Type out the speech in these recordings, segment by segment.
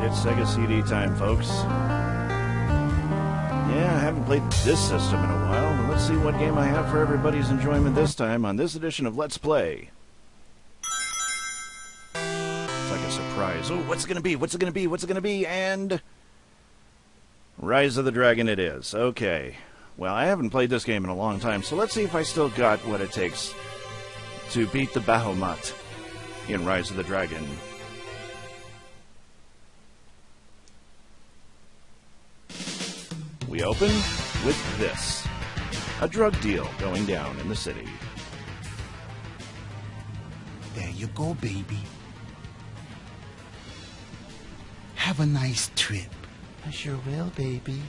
Alright, it's Sega CD time, folks. Yeah, I haven't played this system in a while, but let's see what game I have for everybody's enjoyment this time on this edition of Let's Play. It's like a surprise. Oh, what's it gonna be? What's it gonna be? What's it gonna be? And... Rise of the Dragon it is. Okay. Well, I haven't played this game in a long time, so let's see if I still got what it takes to beat the Bahamut in Rise of the Dragon. We open with this. A drug deal going down in the city. There you go, baby. Have a nice trip. I sure will, baby.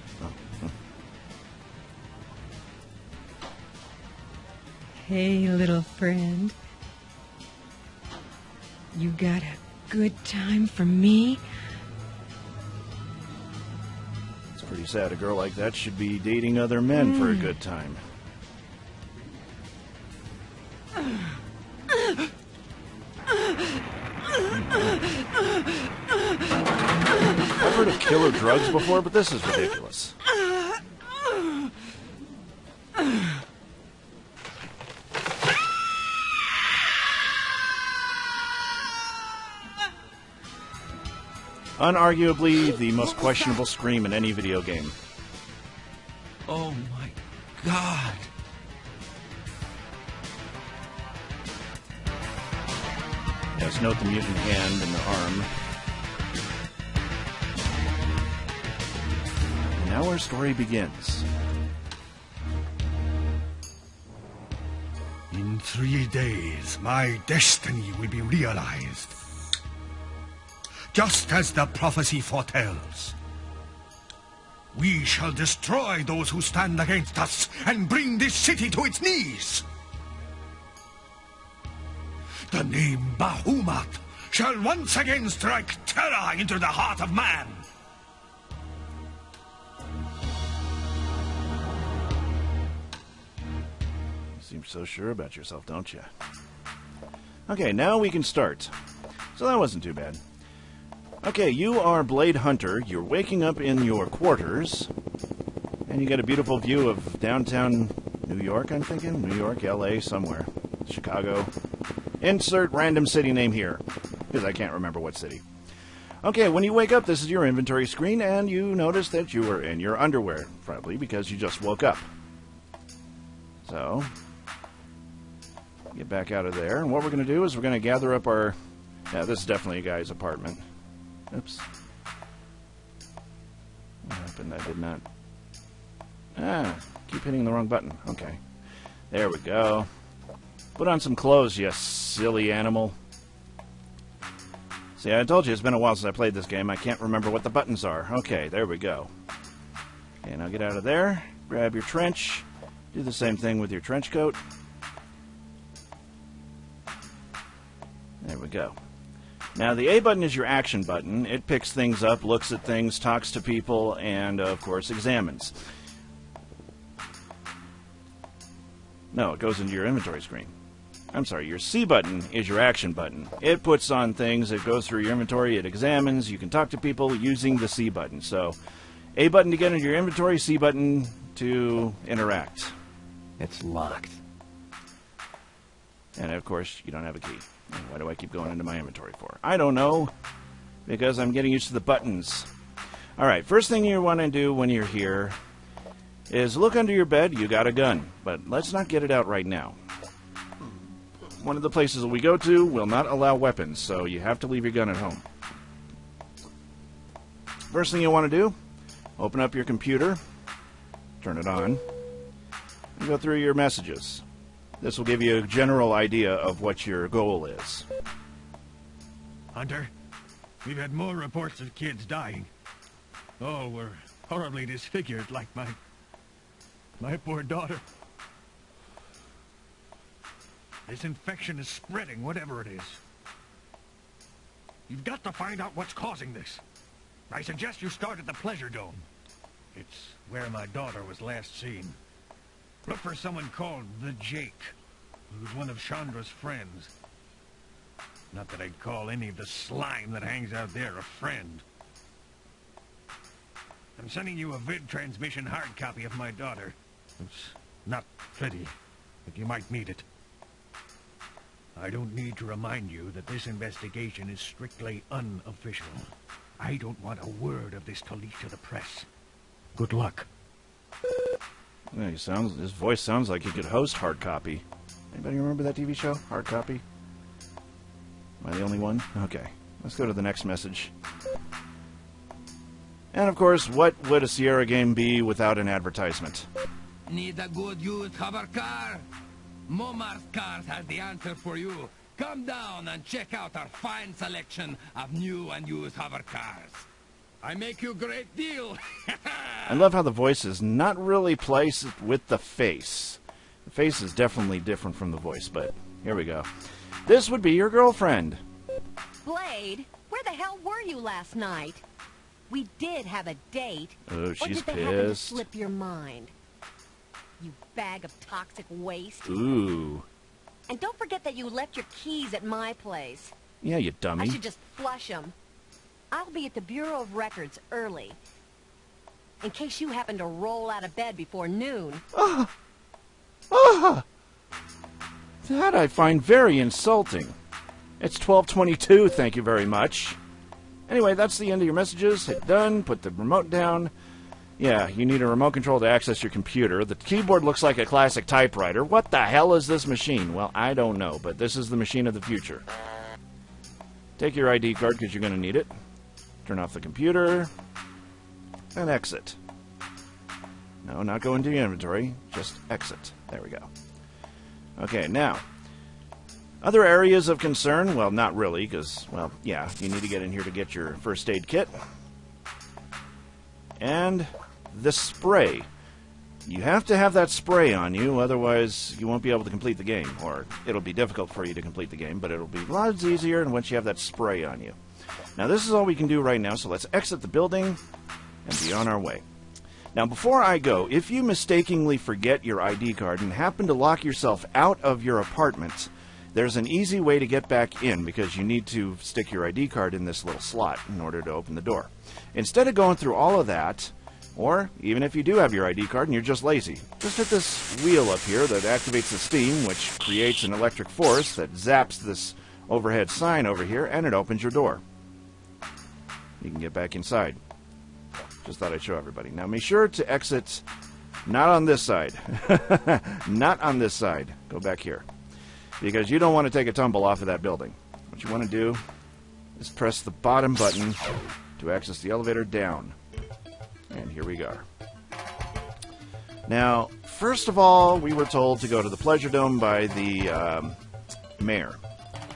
Hey, little friend. You got a good time for me? It's pretty sad a girl like that should be dating other men for a good time. I've heard of killer drugs before, but this is ridiculous. Unarguably the most questionable scream in any video game. Oh my God. Yes, note the mutant hand and the arm. And now our story begins. In 3 days, my destiny will be realized. Just as the prophecy foretells. We shall destroy those who stand against us and bring this city to its knees. The name Bahamut shall once again strike terror into the heart of man. You seem so sure about yourself, don't you? Okay, now we can start. So that wasn't too bad. Okay, you are Blade Hunter. You're waking up in your quarters, and you get a beautiful view of downtown New York, I'm thinking? New York, LA, somewhere. Chicago. Insert random city name here, because I can't remember what city. Okay, when you wake up, this is your inventory screen, and you notice that you are in your underwear, probably because you just woke up. So, get back out of there, and what we're going to do is we're going to gather up our... Yeah, this is definitely a guy's apartment. Oops. What happened? I did not... keep hitting the wrong button. Okay. There we go. Put on some clothes, you silly animal. See, I told you it's been a while since I played this game. I can't remember what the buttons are. Okay, there we go. Okay, now get out of there. Grab your trench. Do the same thing with your trench coat. There we go. Now, the A button is your action button. It picks things up, looks at things, talks to people, and, of course, examines. No, it goes into your inventory screen. I'm sorry, your C button is your action button. It puts on things, it goes through your inventory, it examines, you can talk to people using the C button. So, A button to get into your inventory, C button to interact. It's locked. And, of course, you don't have a key. Why do I keep going into my inventory for? I don't know. Because I'm getting used to the buttons. Alright, first thing you want to do when you're here is look under your bed. You got a gun. But let's not get it out right now. One of the places that we go to will not allow weapons, so you have to leave your gun at home. First thing you want to do, open up your computer, turn it on, and go through your messages. This will give you a general idea of what your goal is. Hunter, we've had more reports of kids dying. Oh, we're horribly disfigured like my poor daughter. This infection is spreading, whatever it is. You've got to find out what's causing this. I suggest you start at the Pleasure Dome. It's where my daughter was last seen. Look for someone called the Jake, who's one of Chandra's friends. Not that I'd call any of the slime that hangs out there a friend. I'm sending you a vid transmission hard copy of my daughter. It's not pretty, but you might need it. I don't need to remind you that this investigation is strictly unofficial. I don't want a word of this to leak to the press. Good luck. Yeah, his voice sounds like he could host Hard Copy. Anybody remember that TV show, Hard Copy? Am I the only one? Okay, let's go to the next message. And of course, what would a Sierra game be without an advertisement? Need a good used hover car? Momar's Cars has the answer for you. Come down and check out our fine selection of new and used hover cars. I make you a great deal. I love how the voice is not really placed with the face. The face is definitely different from the voice, but here we go. This would be your girlfriend. Blade, where the hell were you last night? We did have a date. Oh, she's or did they happen to pissed. slip your mind? You bag of toxic waste. Ooh. And don't forget that you left your keys at my place. Yeah, you I dummy. should just flush them. I'll be at the Bureau of Records early. In case you happen to roll out of bed before noon. That I find very insulting. It's 12:22, thank you very much. Anyway, that's the end of your messages. Hit done, put the remote down. Yeah, you need a remote control to access your computer. The keyboard looks like a classic typewriter. What the hell is this machine? Well, I don't know, but this is the machine of the future. Take your ID card because you're going to need it. Turn off the computer. And exit. No, not go into your inventory. Just exit. There we go. Okay, now, other areas of concern, well, not really, because, well, yeah, you need to get in here to get your first aid kit. And the spray. You have to have that spray on you, otherwise you won't be able to complete the game, or it'll be difficult for you to complete the game, but it'll be lots easier once you have that spray on you. Now, this is all we can do right now, so let's exit the building and be on our way. Now, before I go, if you mistakenly forget your ID card and happen to lock yourself out of your apartment, there's an easy way to get back in because you need to stick your ID card in this little slot in order to open the door. Instead of going through all of that, or even if you do have your ID card and you're just lazy, just hit this wheel up here that activates the steam, which creates an electric force that zaps this overhead sign over here, and it opens your door. You can get back inside. Just thought I'd show everybody. Now, make sure to exit not on this side. Not on this side. Go back here. Because you don't want to take a tumble off of that building. What you want to do is press the bottom button to access the elevator down. And here we go. Now, first of all, we were told to go to the Pleasure Dome by the mayor.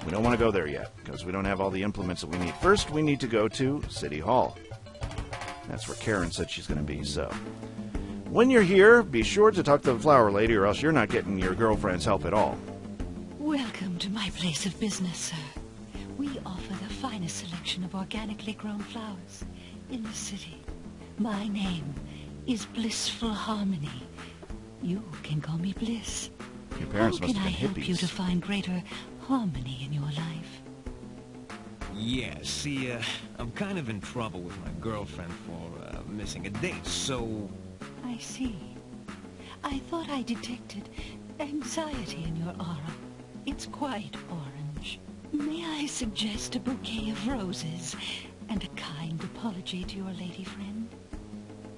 We don't want to go there yet, because we don't have all the implements that we need. First, we need to go to City Hall. That's where Karen said she's going to be, so. When you're here, be sure to talk to the flower lady, or else you're not getting your girlfriend's help at all. Welcome to my place of business, sir. We offer the finest selection of organically grown flowers in the city. My name is Blissful Harmony. You can call me Bliss. Your parents How must can I have been help you to hippies. find greater harmony in your life? Yeah, see, I'm kind of in trouble with my girlfriend for missing a date, so... I see. I thought I detected anxiety in your aura. It's quite orange. May I suggest a bouquet of roses and a kind apology to your lady friend?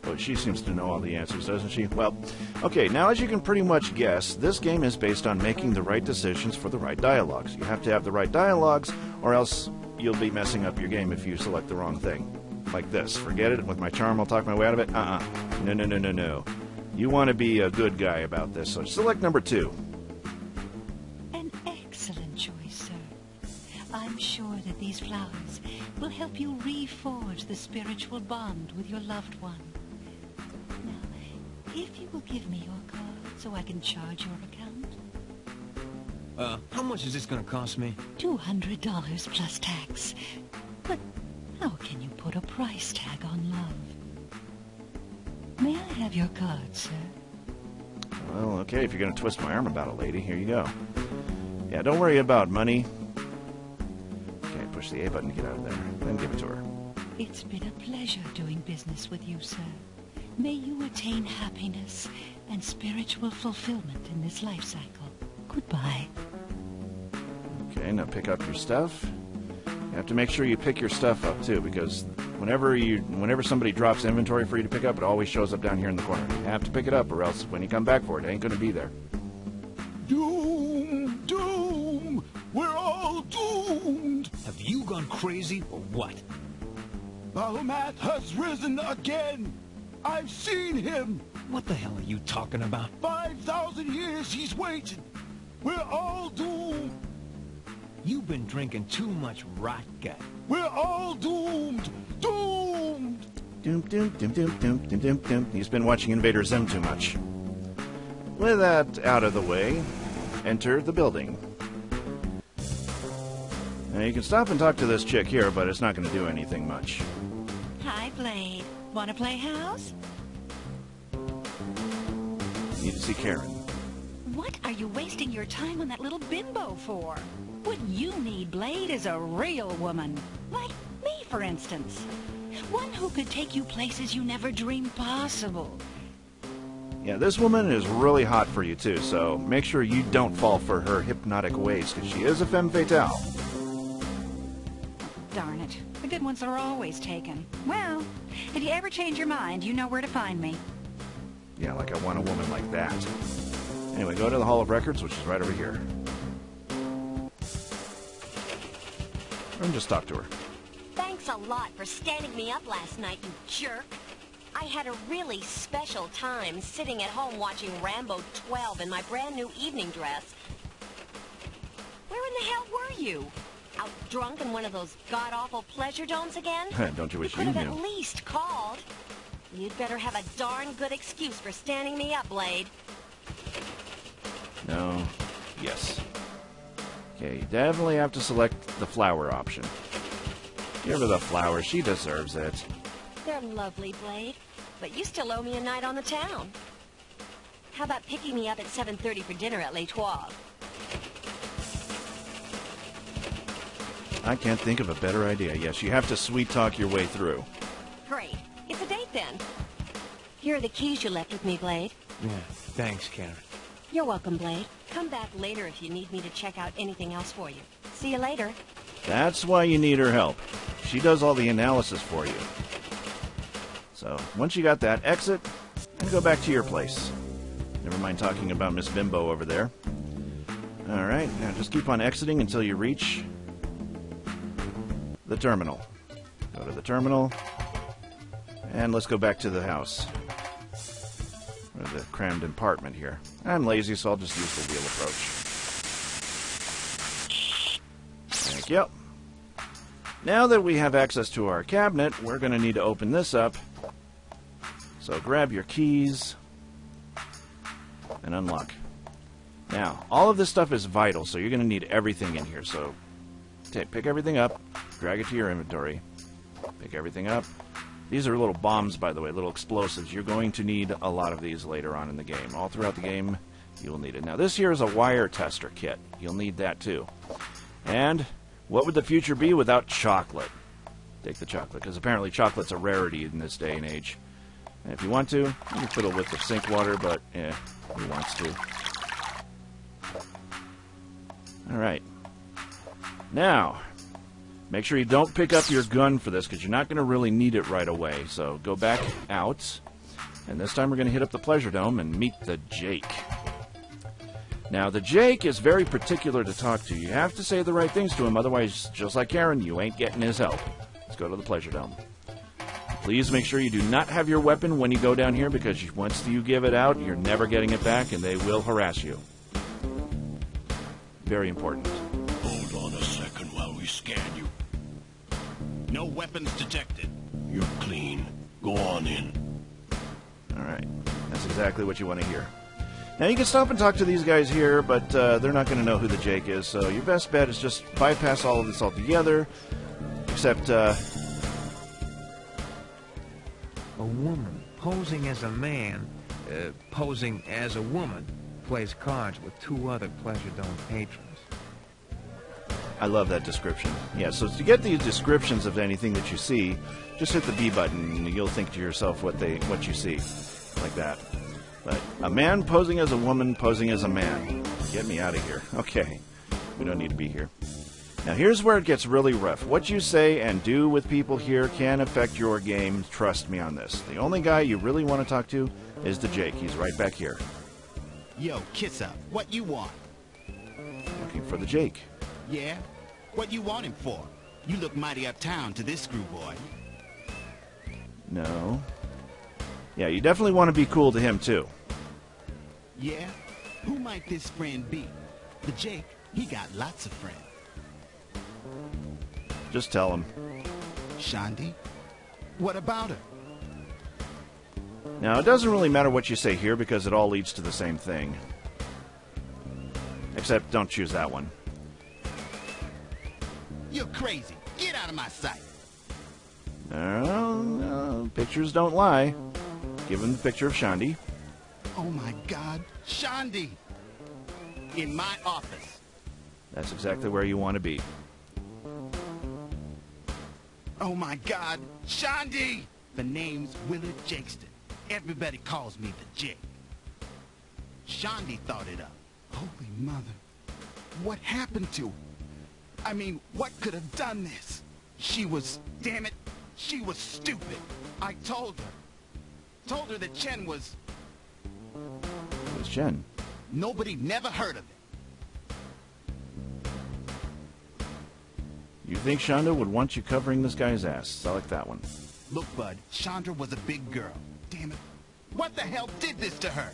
Oh, she seems to know all the answers, doesn't she? Well, okay, now as you can pretty much guess, this game is based on making the right decisions for the right dialogues. You have to have the right dialogues, or else you'll be messing up your game if you select the wrong thing. Like this. Forget it. With my charm, I'll talk my way out of it. No, no, no, no, no. You want to be a good guy about this, so select number 2. An excellent choice, sir. I'm sure that these flowers will help you reforge the spiritual bond with your loved one. Now, if you will give me your card so I can charge your account. How much is this gonna cost me? $200 plus tax. But how can you put a price tag on love? May I have your card, sir? Well, okay, if you're going to twist my arm about it, lady, here you go. Yeah, don't worry about money. Okay, push the A button to get out of there. Then give it to her. It's been a pleasure doing business with you, sir. May you attain happiness and spiritual fulfillment in this life cycle. Goodbye. Okay, now pick up your stuff. You have to make sure you pick your stuff up too, because whenever somebody drops inventory for you to pick up, it always shows up down here in the corner. You have to pick it up, or else when you come back for it, it ain't going to be there. Doom! Doom! We're all doomed! Have you gone crazy or what? Bahamut has risen again! I've seen him! What the hell are you talking about? 5,000 years he's waited! We're all doomed! You've been drinking too much rot gut. We're all doomed! Doomed! Doom, doom, doom, doom, doom, doom, doom, doom. He's been watching Invader Zim too much. With that out of the way, enter the building. Now you can stop and talk to this chick here, but it's not going to do anything much. Hi, Blade. Want to play house? Need to see Karen. What are you wasting your time on that little bimbo for? What you need, Blade, is a real woman. Like me, for instance. One who could take you places you never dreamed possible. Yeah, this woman is really hot for you too, so make sure you don't fall for her hypnotic ways, because she is a femme fatale. Darn it. The good ones are always taken. Well, if you ever change your mind, you know where to find me. Yeah, like I want a woman like that. Anyway, go to the Hall of Records, which is right over here. And just talk to her. Thanks a lot for standing me up last night, you jerk. I had a really special time sitting at home watching Rambo 12 in my brand new evening dress. Where in the hell were you? Out drunk in one of those god-awful pleasure domes again? Don't you wish you you could have knew? at least called. You'd better have a darn good excuse for standing me up, Blade. No. Yes. Okay, you definitely have to select the flower option. Give her the flower. She deserves it. They're lovely, Blade, but you still owe me a night on the town. How about picking me up at 7:30 for dinner at Les Trois? I can't think of a better idea. Yes, you have to sweet-talk your way through. Great. It's a date then. Here are the keys you left with me, Blade. Yeah, thanks, Karen. You're welcome, Blade. Come back later if you need me to check out anything else for you. See you later. That's why you need her help. She does all the analysis for you. So, once you got that, exit and go back to your place. Never mind talking about Miss Bimbo over there. Alright, now just keep on exiting until you reach the terminal. Go to the terminal, and let's go back to the house. Or the crammed apartment here. I'm lazy, so I'll just use the wheel approach. Thank you. Now that we have access to our cabinet, we're going to need to open this up. So grab your keys and unlock. Now, all of this stuff is vital, so you're going to need everything in here. So pick everything up, drag it to your inventory, pick everything up. These are little bombs, by the way, little explosives. You're going to need a lot of these later on in the game. All throughout the game, you will need it. Now, this here is a wire tester kit. You'll need that, too. And what would the future be without chocolate? Take the chocolate, because apparently chocolate's a rarity in this day and age. And if you want to, you can fiddle with the sink water, but, who wants to? Alright. Now, make sure you don't pick up your gun for this, because you're not going to really need it right away. So go back out, and this time we're going to hit up the Pleasure Dome and meet the Jake. Now, the Jake is very particular to talk to. You have to say the right things to him, otherwise, just like Karen, you ain't getting his help. Let's go to the Pleasure Dome. Please make sure you do not have your weapon when you go down here, because once you give it out, you're never getting it back, and they will harass you. Very important. Hold on a second while we scan you. No weapons detected. You're clean. Go on in. Alright. That's exactly what you want to hear. Now, you can stop and talk to these guys here, but they're not going to know who the Jake is, so your best bet is just bypass all of this altogether, except, A woman posing as a man, posing as a woman, plays cards with two other Pleasure Dome patrons. I love that description. Yeah, so to get the descriptions of anything that you see, just hit the B button and you'll think to yourself what you see. Like that. But a man posing as a woman posing as a man. Get me out of here. Okay. We don't need to be here. Now here's where it gets really rough. What you say and do with people here can affect your game. Trust me on this. The only guy you really want to talk to is the Jake. He's right back here. Yo, kiss up. What you want? Looking for the Jake. Yeah? What you want him for? You look mighty uptown to this screw boy. No. Yeah, you definitely want to be cool to him too. Yeah? Who might this friend be? The Jake, he got lots of friends. Just tell him. Shandi? What about her? Now, it doesn't really matter what you say here because it all leads to the same thing. Except don't choose that one. You're crazy. Get out of my sight. No, pictures don't lie. Give him the picture of Shandi. Oh my God, Shandi! In my office. That's exactly where you want to be. Oh my God, Shandi! The name's Willard Jakeston. Everybody calls me the Jake. Shandi thought it up. Holy mother. What happened to her? I mean, what could have done this? She was, damn it, she was stupid. I told her that Chen was... Who's Chen? Nobody never heard of it. You think Shonda would want you covering this guy's ass? I like that one. Look, bud, Chandra was a big girl. Damn it. What the hell did this to her?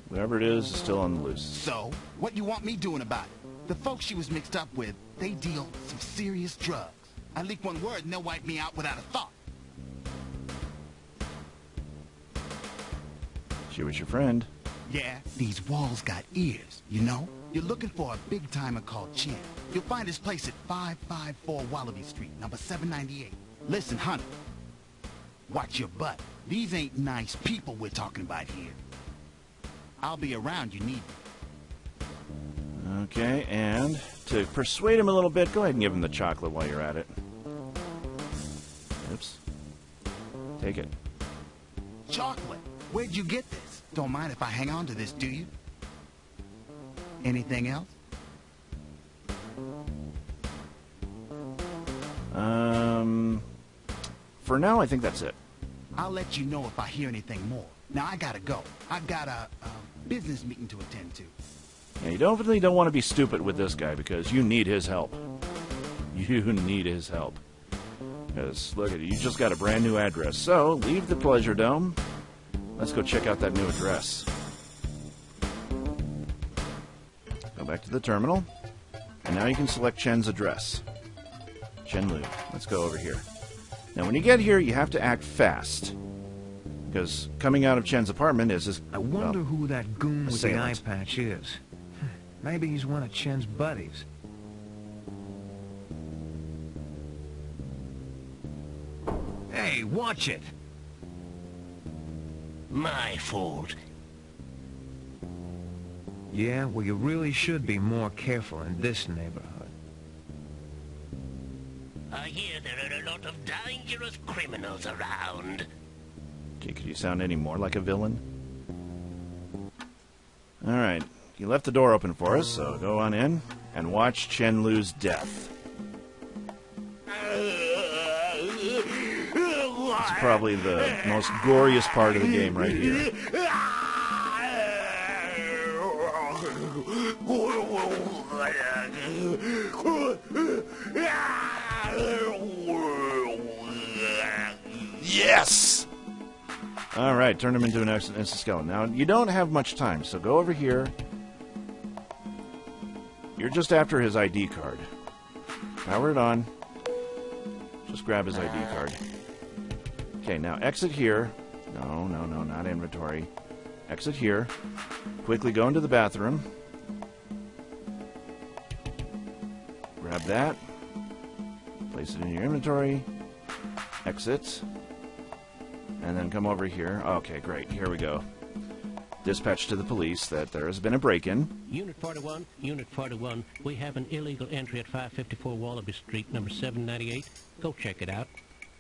Whatever it is still on the loose. So, what you want me doing about it? The folks she was mixed up with, they deal some serious drugs. I leak one word and they'll wipe me out without a thought. She was your friend. Yeah, these walls got ears, you know? You're looking for a big-timer called Chen. You'll find his place at 554 Wallaby Street, number 798. Listen, Hunter. Watch your butt. These ain't nice people we're talking about here. I'll be around, you need me. Okay, and to persuade him a little bit, go ahead and give him the chocolate while you're at it. Oops. Take it. Chocolate? Where'd you get this? Don't mind if I hang on to this, do you? Anything else? For now, I think that's it. I'll let you know if I hear anything more. Now, I gotta go. I've got a business meeting to attend to. Yeah, you definitely don't want to be stupid with this guy because you need his help. You need his help. Because, look at it, you just got a brand new address. So, leave the Pleasure Dome. Let's go check out that new address. Go back to the terminal. And now you can select Chen's address. Chen-Lu. Let's go over here. Now, when you get here, you have to act fast. Because coming out of Chen's apartment is his... I wonder who that goon with the eye assailant. patch is. Maybe he's one of Chen's buddies. Hey, watch it! My fault. Yeah, well, you really should be more careful in this neighborhood. I hear there are a lot of dangerous criminals around. Okay, could you sound any more like a villain? Alright, you left the door open for us, so go on in and watch Chen-Lu's death. It's probably the most goriest part of the game right here. Yes! Alright, turn him into an instant skeleton. Now, you don't have much time, so go over here. You're just after his ID card. Power it on. Just grab his ID card. Okay, now exit here. No, not inventory. Exit here. Quickly go into the bathroom. Grab that. Place it in your inventory. Exit. And then come over here. Okay, great. Here we go. Dispatch to the police that there has been a break-in. Unit 41, we have an illegal entry at 554 Wallaby Street, number 798. Go check it out.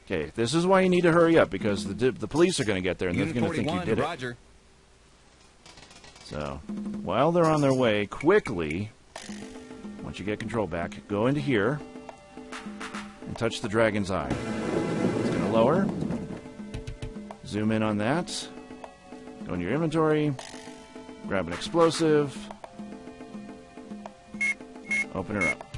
Okay, this is why you need to hurry up, because the police are going to get there and they're Unit going to think you 41, did it. Roger. So, while they're on their way, quickly, once you get control back, go into here and touch the dragon's eye. It's going to lower. Zoom in on that. Go in your inventory. Grab an explosive. Open her up.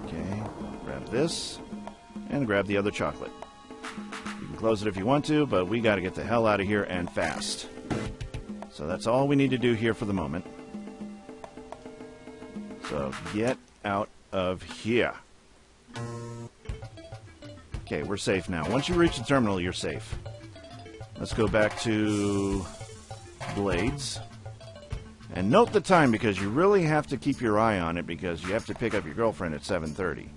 Okay, grab this. And grab the other chocolate. You can close it if you want to, but we got to get the hell out of here and fast. So that's all we need to do here for the moment. So get out of here. Okay, we're safe now. Once you reach the terminal, you're safe. Let's go back to Blades. And note the time, because you really have to keep your eye on it, because you have to pick up your girlfriend at 7:30.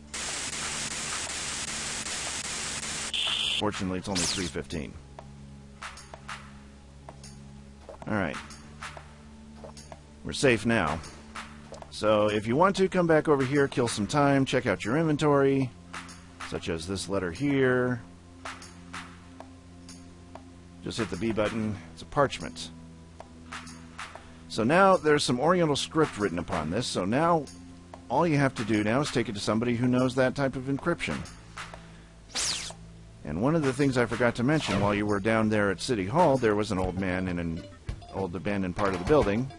Fortunately, it's only 3:15. Alright. We're safe now. So if you want to, come back over here, kill some time, check out your inventory, such as this letter here. Just hit the B button. It's a parchment. So now there's some Oriental script written upon this, so now all you have to do now is take it to somebody who knows that type of encryption. And one of the things I forgot to mention, while you were down there at City Hall, there was an old man in an old abandoned part of the building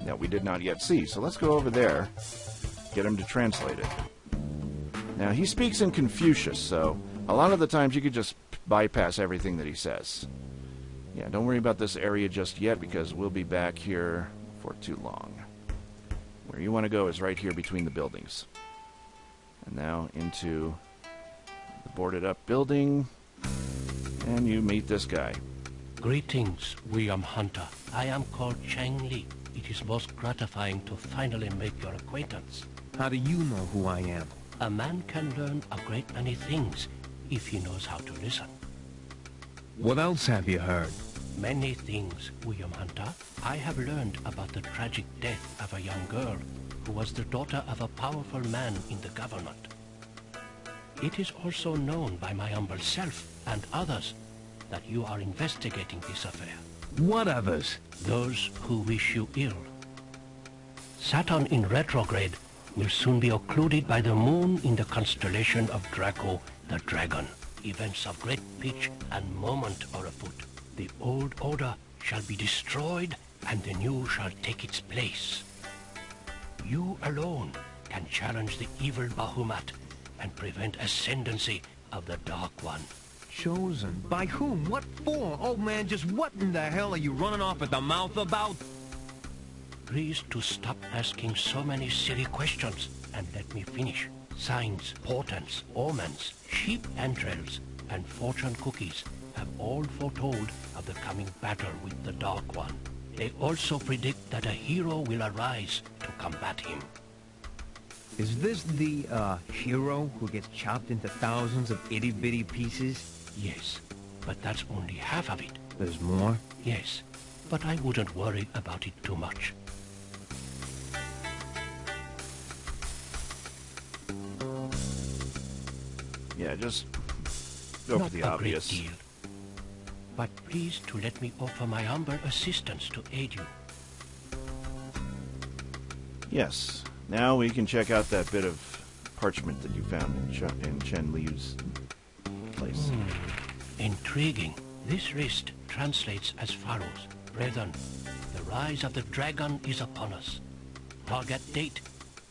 that we did not yet see. So let's go over there, get him to translate it. Now, he speaks in Confucius, so a lot of the times you could just bypass everything that he says. Yeah, don't worry about this area just yet, because we'll be back here for too long. Where you want to go is right here between the buildings. And now into the boarded up building, and you meet this guy. Greetings, William Hunter. I am called Chang Li. It is most gratifying to finally make your acquaintance. How do you know who I am? A man can learn a great many things if he knows how to listen. What else have you heard? Many things, William Hunter. I have learned about the tragic death of a young girl who was the daughter of a powerful man in the government. It is also known by my humble self and others that you are investigating this affair. What others? Those who wish you ill. Saturn in retrograde will soon be occluded by the moon in the constellation of Draco the Dragon. Events of great pitch and moment are afoot. The old order shall be destroyed, and the new shall take its place. You alone can challenge the evil Bahamut and prevent ascendancy of the Dark One. Chosen? By whom? What for? Oh man, just what in the hell are you running off at the mouth about? Please to stop asking so many silly questions and let me finish. Signs, portents, omens, sheep entrails, and fortune cookies have all foretold of the coming battle with the Dark One. They also predict that a hero will arise to combat him. Is this the, hero who gets chopped into thousands of itty-bitty pieces? Yes, but that's only half of it. There's more? Yes, but I wouldn't worry about it too much. Yeah, just go for the obvious. Not a great deal. But please to let me offer my humble assistance to aid you. Yes. Now we can check out that bit of parchment that you found in Chen Liu's place. Intriguing. This wrist translates as follows. Brethren, the rise of the dragon is upon us. Target date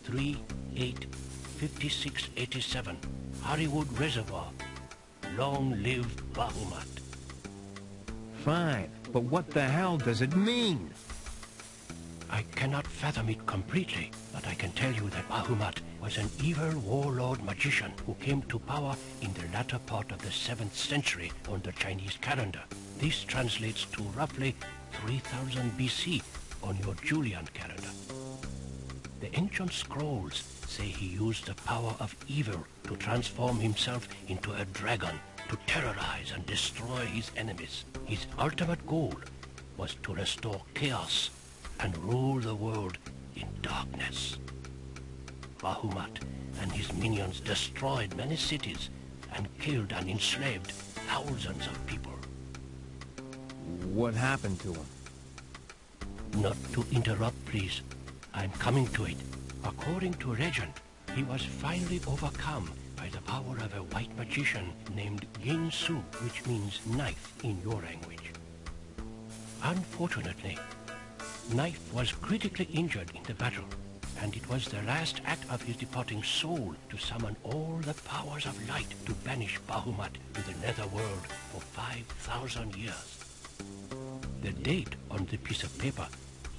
3/8/5687. Hollywood Reservoir. Long live Bahamut. Fine, but what the hell does it mean? I cannot fathom it completely, but I can tell you that Bahamut was an evil warlord magician who came to power in the latter part of the 7th century on the Chinese calendar. This translates to roughly 3000 BC on your Julian calendar. The ancient scrolls say he used the power of evil to transform himself into a dragon to terrorize and destroy his enemies. His ultimate goal was to restore chaos and rule the world in darkness. Bahamut and his minions destroyed many cities and killed and enslaved thousands of people. What happened to him? Not to interrupt, please. I'm coming to it. According to legend, he was finally overcome by the power of a white magician named Ginsu, which means knife in your language. Unfortunately, Knife was critically injured in the battle, and it was the last act of his departing soul to summon all the powers of light to banish Bahamut to the netherworld for 5,000 years. The date on the piece of paper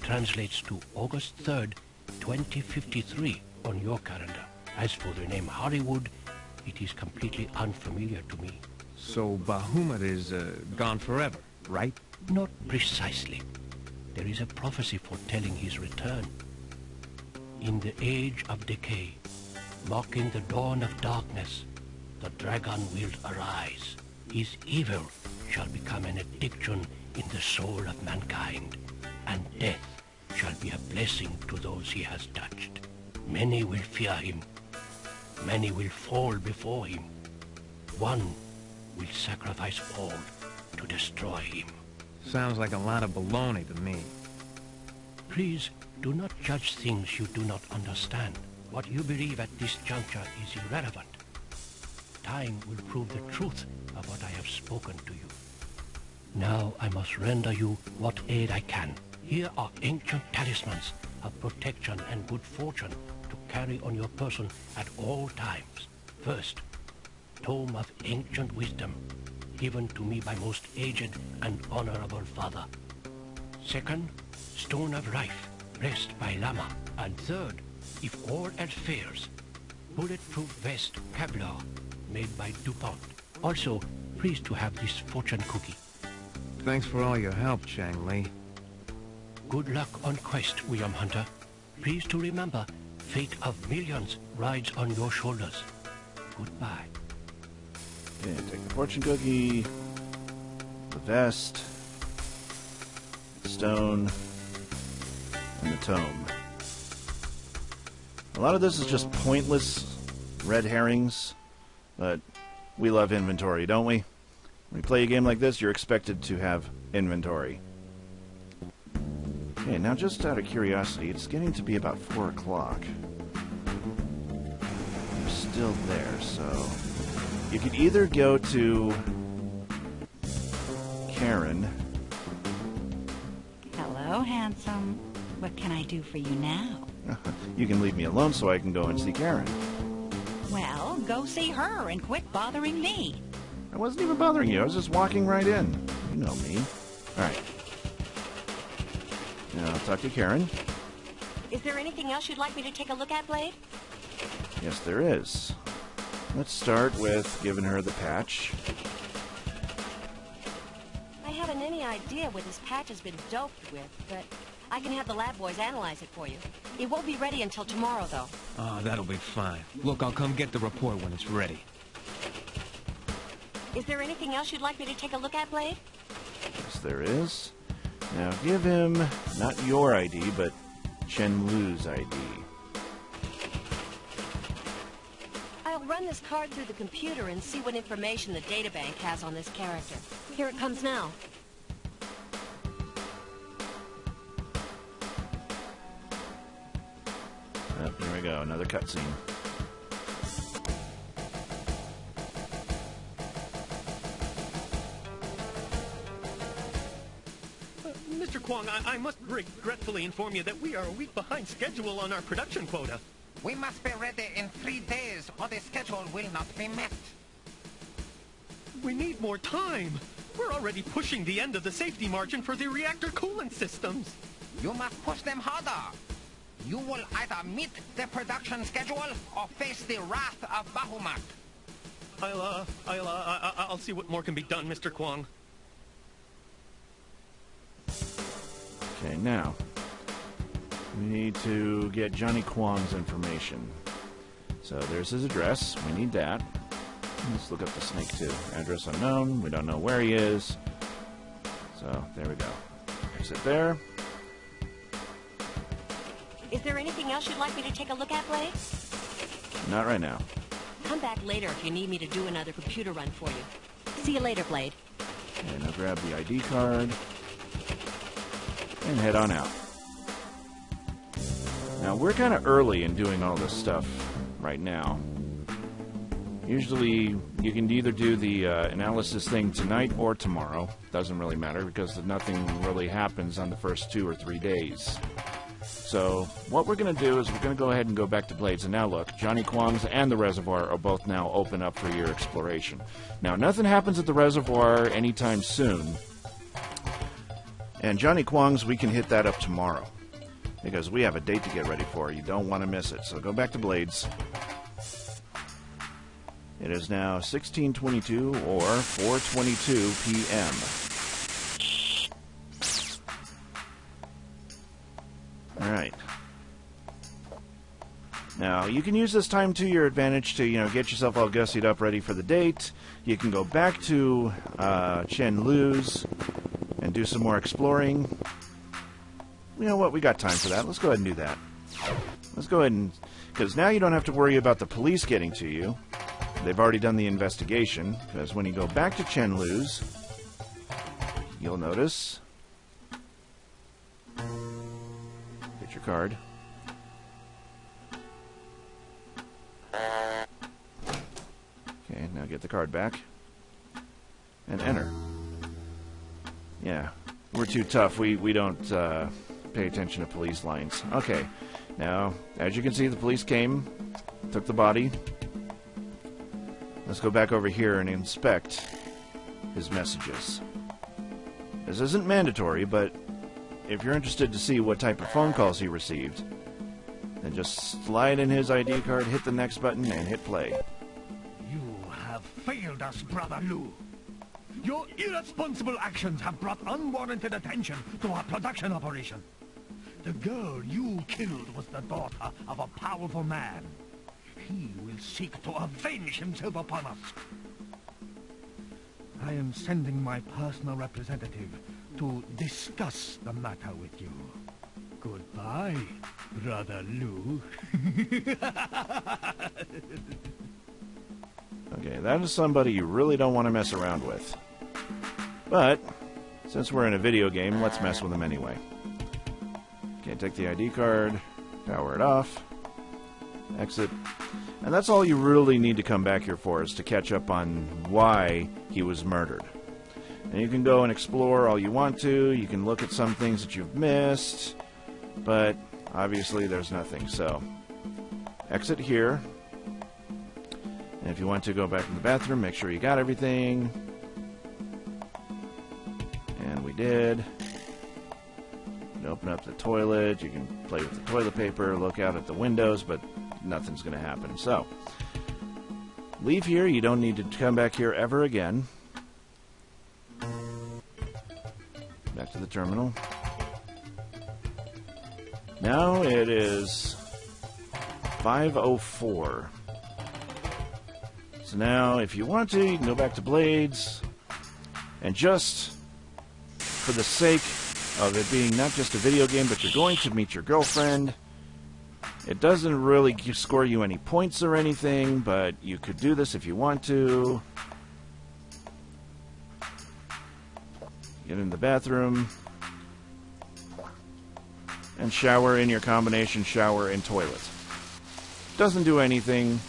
translates to August 3rd, 2053 on your calendar. As for the name Hollywood, it is completely unfamiliar to me. So Bahamut is gone forever, right? Not precisely. There is a prophecy foretelling his return. In the age of decay, marking the dawn of darkness, the dragon will arise. His evil shall become an addiction in the soul of mankind, and death shall be a blessing to those he has touched. Many will fear him. Many will fall before him. One will sacrifice all to destroy him. Sounds like a lot of baloney to me. Please, do not judge things you do not understand. What you believe at this juncture is irrelevant. Time will prove the truth of what I have spoken to you. Now I must render you what aid I can. Here are ancient talismans of protection and good fortune to carry on your person at all times. First, Tome of Ancient Wisdom, given to me by most aged and honorable father. Second, Stone of Life, blessed by Lama. And third, if all else fails, bulletproof vest Kevlar, made by DuPont. Also, pleased to have this fortune cookie. Thanks for all your help, Chang Li. Good luck on quest, William Hunter. Please to remember, fate of millions rides on your shoulders. Goodbye. Okay, take the fortune cookie, the vest, the stone, and the tome. A lot of this is just pointless red herrings, but we love inventory, don't we? When you play a game like this, you're expected to have inventory. Okay, now just out of curiosity, it's getting to be about 4 o'clock. I'm still there, so... You could either go to Karen. Hello, handsome. What can I do for you now? You can leave me alone so I can go and see Karen. Well, go see her and quit bothering me. I wasn't even bothering you. I was just walking right in. You know me. All right. Now I'll talk to Karen. Is there anything else you'd like me to take a look at, Blade? Yes, there is. Let's start with giving her the patch. I haven't any idea what this patch has been doped with, but I can have the lab boys analyze it for you. It won't be ready until tomorrow, though. Oh, that'll be fine. Look, I'll come get the report when it's ready. Is there anything else you'd like me to take a look at, Blade? Yes, there is. Now give him, not your ID, but Chen Lu's ID. I'll run this card through the computer and see what information the databank has on this character. Here it comes now. Oh, here we go, another cutscene. Mr. Kwong, I must regretfully inform you that we are a week behind schedule on our production quota. We must be ready in 3 days, or the schedule will not be met. We need more time. We're already pushing the end of the safety margin for the reactor coolant systems. You must push them harder. You will either meet the production schedule or face the wrath of Bahamut. I'll see what more can be done, Mr. Kwong. Okay, now, We need to get Johnny Kwong's information. So there's his address. We need that. Let's look up the snake, too. Address unknown. We don't know where he is. So, there we go. Exit there. Is there anything else you'd like me to take a look at, Blade? Not right now. Come back later if you need me to do another computer run for you. See you later, Blade. Okay, now grab the ID card. And head on out. Now, we're kind of early in doing all this stuff right now. Usually, you can either do the analysis thing tonight or tomorrow. Doesn't really matter because nothing really happens on the first 2 or 3 days. So, what we're going to do is we're going to go ahead and go back to Blades. And now look, Johnny Kwong's and the reservoir are both now open up for your exploration. Now, nothing happens at the reservoir anytime soon. And Johnny Kwong's, we can hit that up tomorrow. Because we have a date to get ready for. You don't want to miss it. So go back to Blades. It is now 16:22 or 4:22 p.m. Alright. Now, you can use this time to your advantage to, get yourself all gussied up ready for the date. You can go back to Chen Lu's and do some more exploring. You know what? We got time for that. Let's go ahead and do that. Let's go ahead and... Because now you don't have to worry about the police getting to you. They've already done the investigation. Because when you go back to Chen Lu's, you'll notice... Get your card. Okay, now get the card back. And enter. Yeah, we're too tough. We don't pay attention to police lines. Okay, now, as you can see, the police came, took the body. Let's go back over here and inspect his messages. This isn't mandatory, but if you're interested to see what type of phone calls he received, then just slide in his ID card, hit the next button, and hit play. You have failed us, Brother Lu. Your irresponsible actions have brought unwarranted attention to our production operation. The girl you killed was the daughter of a powerful man. He will seek to avenge himself upon us. I am sending my personal representative to discuss the matter with you. Goodbye, Brother Lu. Okay, that is somebody you really don't want to mess around with. But, since we're in a video game, let's mess with him anyway. Okay, take the ID card, power it off, exit. And that's all you really need to come back here for, is to catch up on why he was murdered. And you can go and explore all you want to, you can look at some things that you've missed, but obviously there's nothing, so exit here. And if you want to go back in the bathroom, make sure you got everything. And we did. You can open up the toilet, you can play with the toilet paper, look out at the windows, but nothing's going to happen. So, leave here. You don't need to come back here ever again. Back to the terminal. Now it is 5:04. So now, if you want to, you can go back to Blades. And just for the sake of it being not just a video game, but you're going to meet your girlfriend, it doesn't really score you any points or anything, but you could do this if you want to. Get in the bathroom. And shower in your combination shower and toilet. Doesn't do anything.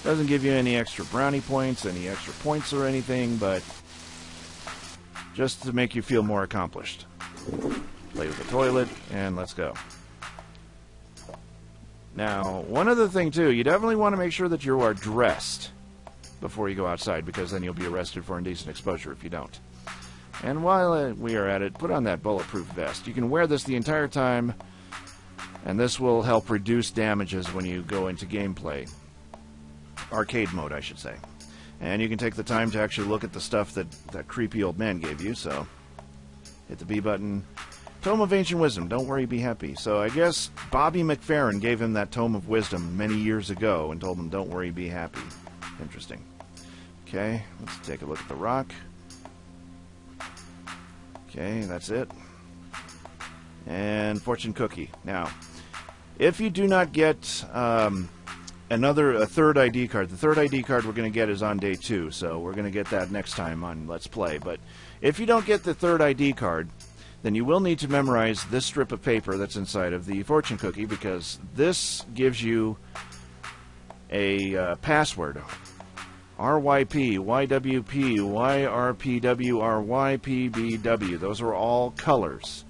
Doesn't give you any extra brownie points, any extra points or anything, but just to make you feel more accomplished. Play with the toilet, and let's go. Now, one other thing, too, you definitely want to make sure that you are dressed before you go outside, because then you'll be arrested for indecent exposure if you don't. And while we are at it, put on that bulletproof vest. You can wear this the entire time, and this will help reduce damages when you go into gameplay. Arcade mode, I should say. And you can take the time to actually look at the stuff that that creepy old man gave you, so hit the B button. Tome of Ancient Wisdom. Don't worry, be happy. So I guess Bobby McFerrin gave him that Tome of Wisdom many years ago and told him, don't worry, be happy. Interesting. Okay, let's take a look at the rock. Okay, that's it. And fortune cookie. Now, if you do not get a third ID card, the third ID card we're going to get is on day 2, so we're going to get that next time on Let's Play. But if you don't get the third ID card, then you will need to memorize this strip of paper that's inside of the fortune cookie, because this gives you a password. RYP, YWP, YRPW, RYPBW. Those are all colors.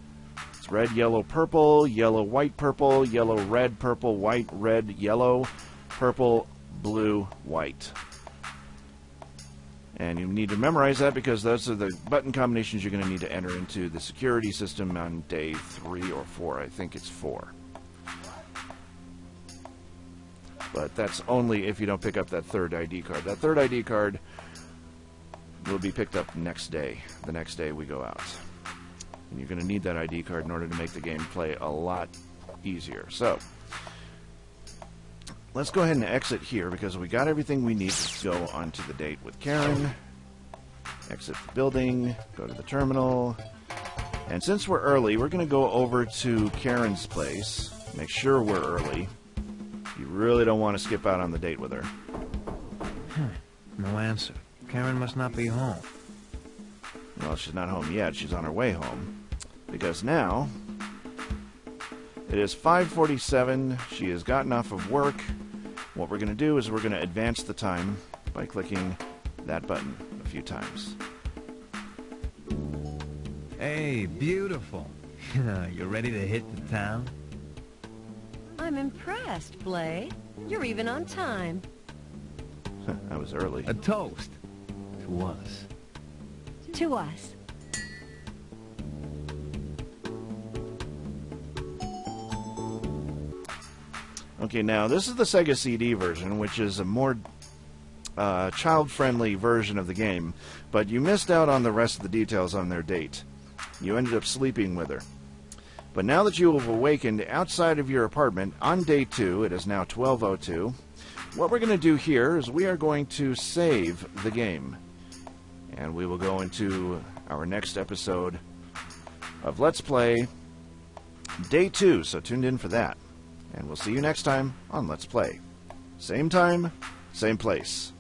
It's red, yellow, purple, yellow, white, purple, yellow, red, purple, white, red, yellow, purple, blue, white. And you need to memorize that because those are the button combinations you're going to need to enter into the security system on day 3 or 4. I think it's 4. But that's only if you don't pick up that third ID card. That third ID card will be picked up next day, the next day we go out. And you're going to need that ID card in order to make the game play a lot easier. So, let's go ahead and exit here because we got everything we need to go onto the date with Karen. Exit the building, go to the terminal. And since we're early, we're going to go over to Karen's place. Make sure we're early. You really don't want to skip out on the date with her. No answer. Karen must not be home. Well, she's not home yet. She's on her way home. Because now, it is 5:47. She has gotten off of work. What we're going to do is we're going to advance the time by clicking that button a few times. Hey, beautiful. You ready to hit the town? I'm impressed, Blade. You're even on time. I was early. A toast. To us. To us. Okay, now this is the Sega CD version, which is a more child-friendly version of the game, but you missed out on the rest of the details on their date. You ended up sleeping with her. But now that you have awakened outside of your apartment on day 2, it is now 12:02, what we're going to do here is we are going to save the game. And we will go into our next episode of Let's Play Day 2, so tuned in for that. And we'll see you next time on Let's Play. Same time, same place.